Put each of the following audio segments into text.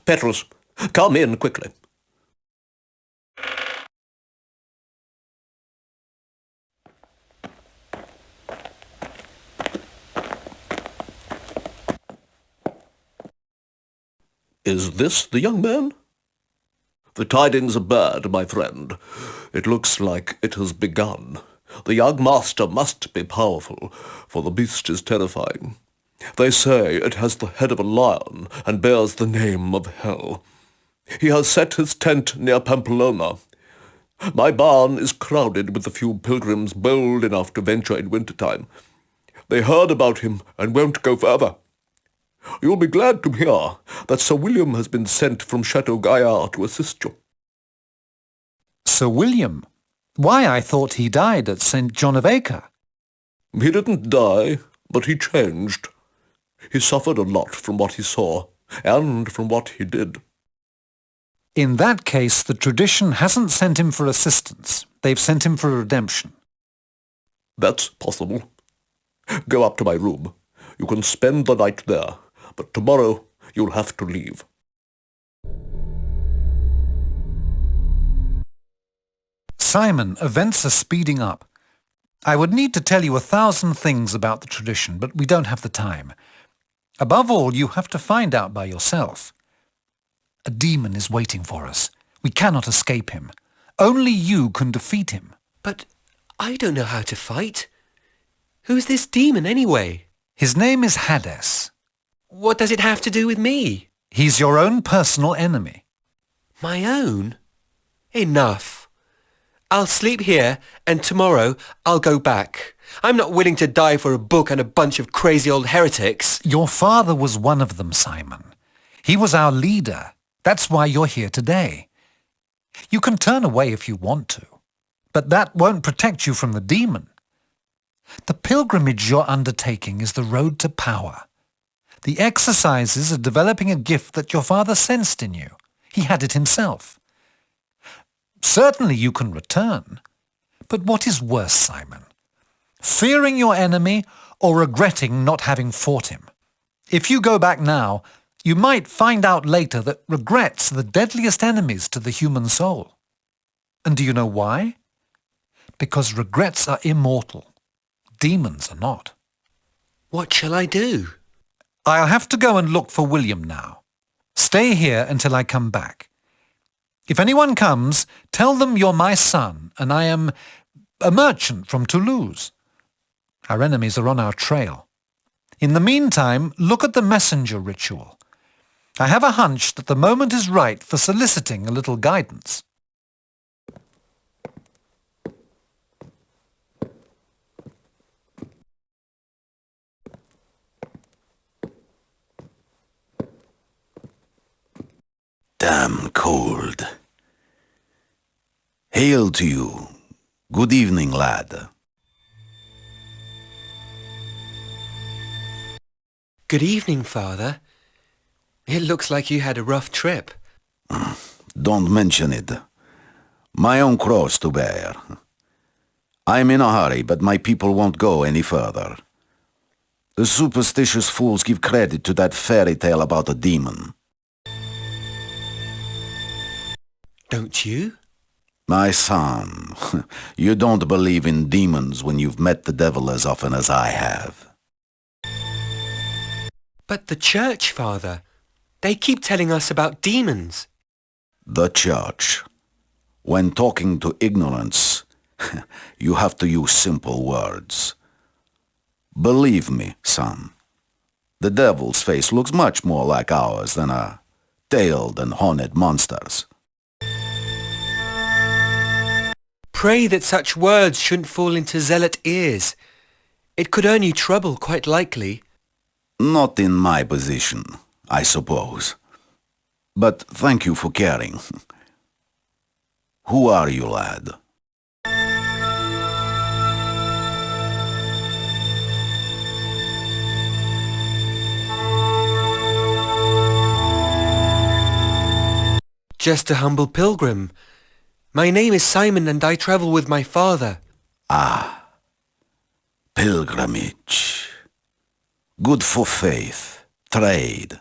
Petrus, come in quickly. Is this the young man? The tidings are bad, my friend. It looks like it has begun. The young master must be powerful, for the beast is terrifying. They say it has the head of a lion and bears the name of hell. He has set his tent near Pamplona. My barn is crowded with the few pilgrims bold enough to venture in winter-time. They heard about him and won't go further. You'll be glad to hear that Sir William has been sent from Chateau Gaillard to assist you. Sir William? Why, I thought he died at St. John of Acre. He didn't die, but he changed. He suffered a lot from what he saw, and from what he did. In that case, the tradition hasn't sent him for assistance. They've sent him for redemption. That's possible. Go up to my room. You can spend the night there, but tomorrow you'll have to leave. Simon, events are speeding up. I would need to tell you 1,000 things about the tradition, but we don't have the time. Above all, you have to find out by yourself. A demon is waiting for us. We cannot escape him. Only you can defeat him. But I don't know how to fight. Who's this demon anyway? His name is Hades. What does it have to do with me? He's your own personal enemy. My own? Enough. I'll sleep here, and tomorrow I'll go back. I'm not willing to die for a book and a bunch of crazy old heretics. Your father was one of them, Simon. He was our leader. That's why you're here today. You can turn away if you want to, but that won't protect you from the demon. The pilgrimage you're undertaking is the road to power. The exercises are developing a gift that your father sensed in you. He had it himself. Certainly you can return. But what is worse, Simon? Fearing your enemy or regretting not having fought him? If you go back now, you might find out later that regrets are the deadliest enemies to the human soul. And do you know why? Because regrets are immortal. Demons are not. What shall I do? I'll have to go and look for William now. Stay here until I come back. If anyone comes, tell them you're my son and I am a merchant from Toulouse. Our enemies are on our trail. In the meantime, look at the messenger ritual. I have a hunch that the moment is right for soliciting a little guidance. Damn cold. Hail to you. Good evening, lad. Good evening, Father. It looks like you had a rough trip. Don't mention it. My own cross to bear. I'm in a hurry, but my people won't go any further. The superstitious fools give credit to that fairy tale about a demon. Don't you? My son, you don't believe in demons when you've met the devil as often as I have. But the church, Father, they keep telling us about demons. The church. When talking to ignorance, you have to use simple words. Believe me, son, the devil's face looks much more like ours than a tailed and horned monster's. Pray that such words shouldn't fall into zealot ears. It could earn you trouble, quite likely. Not in my position, I suppose. But thank you for caring. Who are you, lad? Just a humble pilgrim. My name is Simon and I travel with my father. Ah, pilgrimage. Good for faith, trade,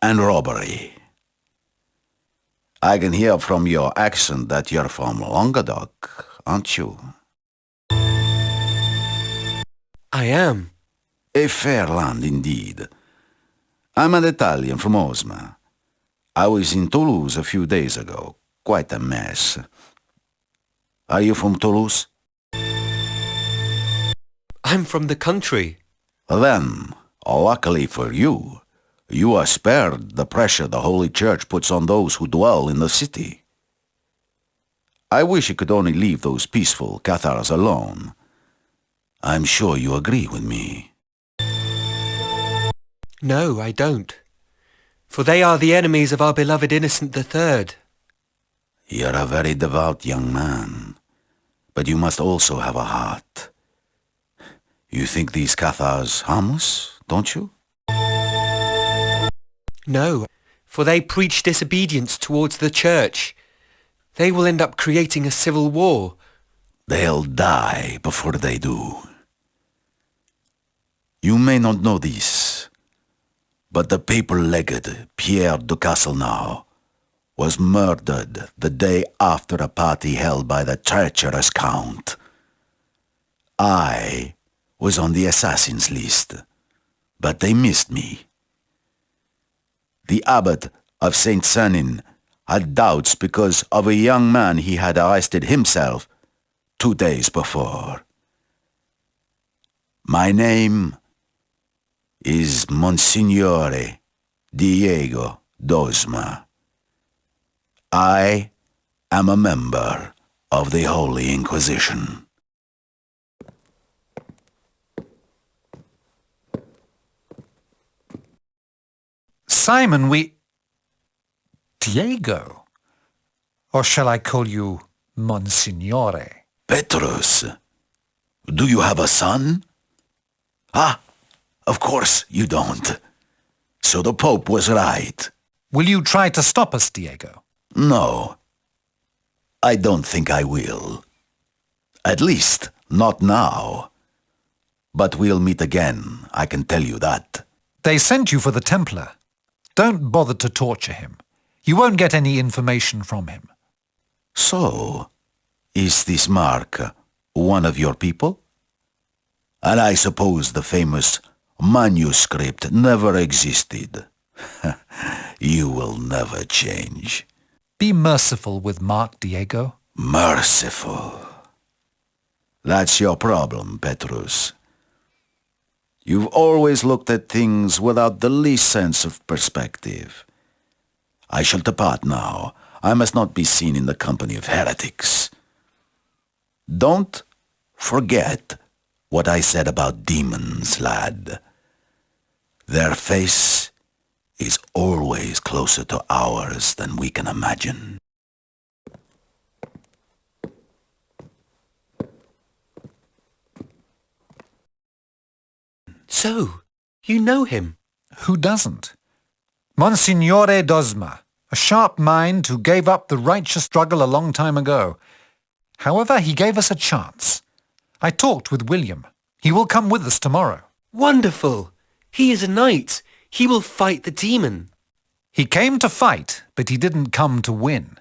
and robbery. I can hear from your accent that you're from Languedoc, aren't you? I am. A fair land indeed. I'm an Italian from Osma. I was in Toulouse a few days ago. Quite a mess. Are you from Toulouse? I'm from the country. Then, luckily for you, you are spared the pressure the Holy Church puts on those who dwell in the city. I wish you could only leave those peaceful Cathars alone. I'm sure you agree with me. No, I don't. For they are the enemies of our beloved Innocent III. You're a very devout young man, but you must also have a heart. You think these Cathars harmless, don't you? No, for they preach disobedience towards the Church. They will end up creating a civil war. They'll die before they do. You may not know this, but the papal legate Pierre de Castelnau was murdered the day after a party held by the treacherous Count. I was on the assassins list, but they missed me. The abbot of St. Sernin had doubts because of a young man he had arrested himself 2 days before. My name is Monsignore Diego d'Osma. I am a member of the Holy Inquisition. Simon, Diego? Or shall I call you Monsignore? Petrus, do you have a son? Ah, of course you don't. So the Pope was right. Will you try to stop us, Diego? No, I don't think I will. At least, not now. But we'll meet again, I can tell you that. They sent you for the Templar. Don't bother to torture him. You won't get any information from him. So, is this Mark one of your people? And I suppose the famous manuscript never existed. You will never change. Be merciful with Mark, Diego. Merciful. That's your problem, Petrus. You've always looked at things without the least sense of perspective. I shall depart now. I must not be seen in the company of heretics. Don't forget what I said about demons, lad. Their face is always closer to ours than we can imagine. So, you know him? Who doesn't? Monsignore d'Osma, a sharp mind who gave up the righteous struggle a long time ago. However, he gave us a chance. I talked with William. He will come with us tomorrow. Wonderful! He is a knight. He will fight the demon. He came to fight, but he didn't come to win.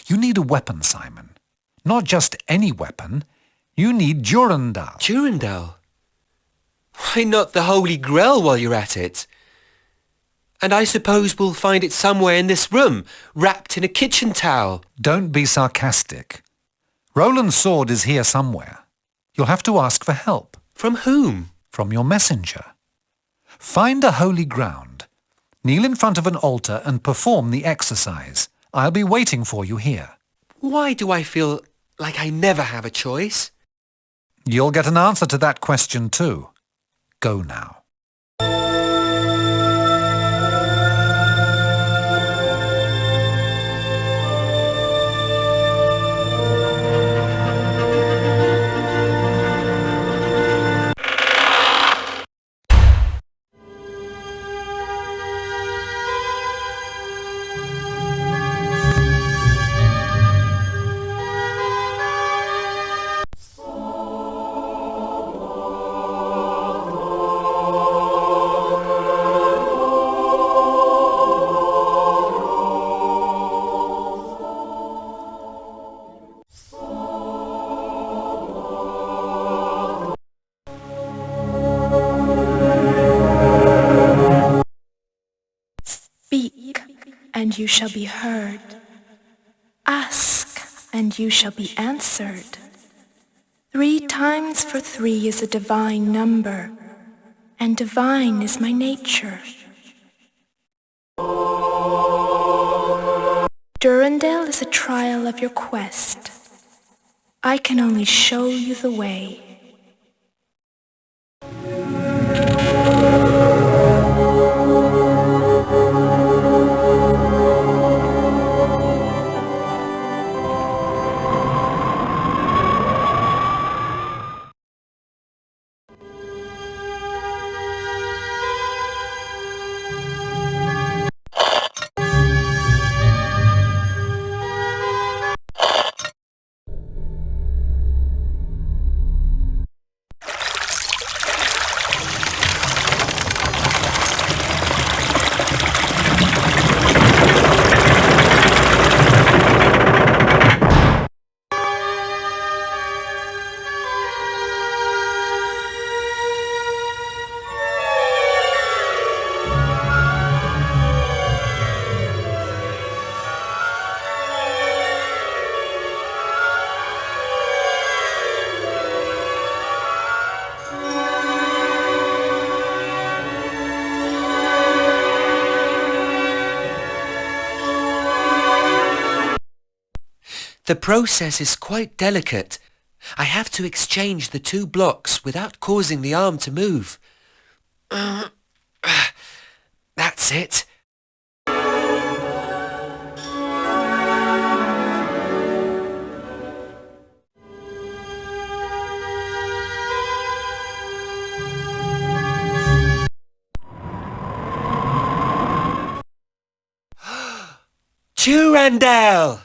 You need a weapon, Simon. Not just any weapon. You need Durandal. Durandal? Why not the Holy Grail while you're at it? And I suppose we'll find it somewhere in this room, wrapped in a kitchen towel. Don't be sarcastic. Roland's sword is here somewhere. You'll have to ask for help. From whom? From your messenger. Find a holy ground. Kneel in front of an altar and perform the exercise. I'll be waiting for you here. Why do I feel like I never have a choice? You'll get an answer to that question too. Go now. and you shall be heard. Ask, and you shall be answered. 3 times for 3 is a divine number, and divine is my nature. Durandal is a trial of your quest. I can only show you the way. The process is quite delicate. I have to exchange the 2 blocks without causing the arm to move. That's it. Durandal!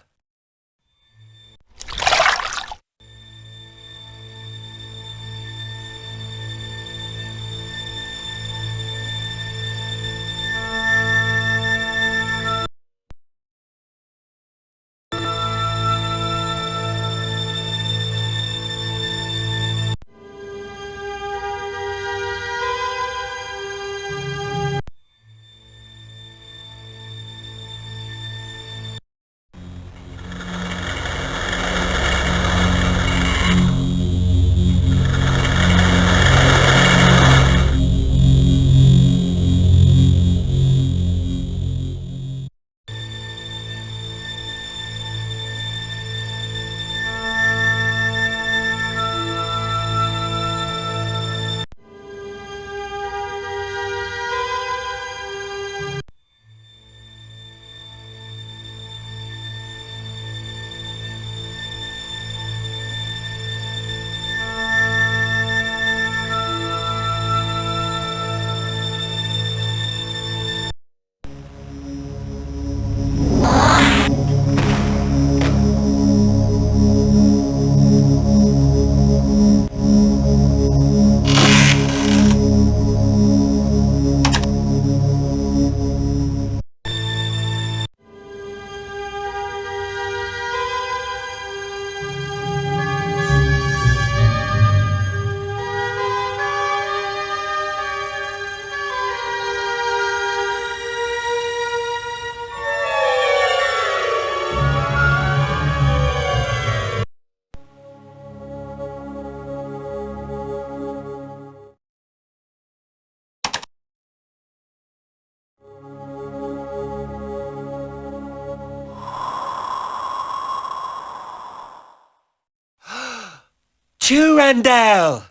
Durandal!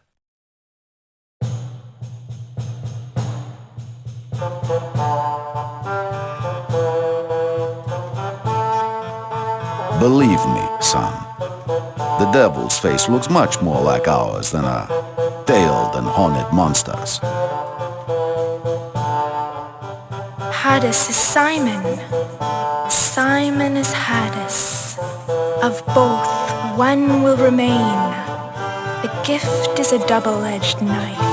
Believe me, son. The devil's face looks much more like ours than a tailed and horned monster's. Hades is Simon. Simon is Hades. Of both, one will remain. The gift is a double-edged knife.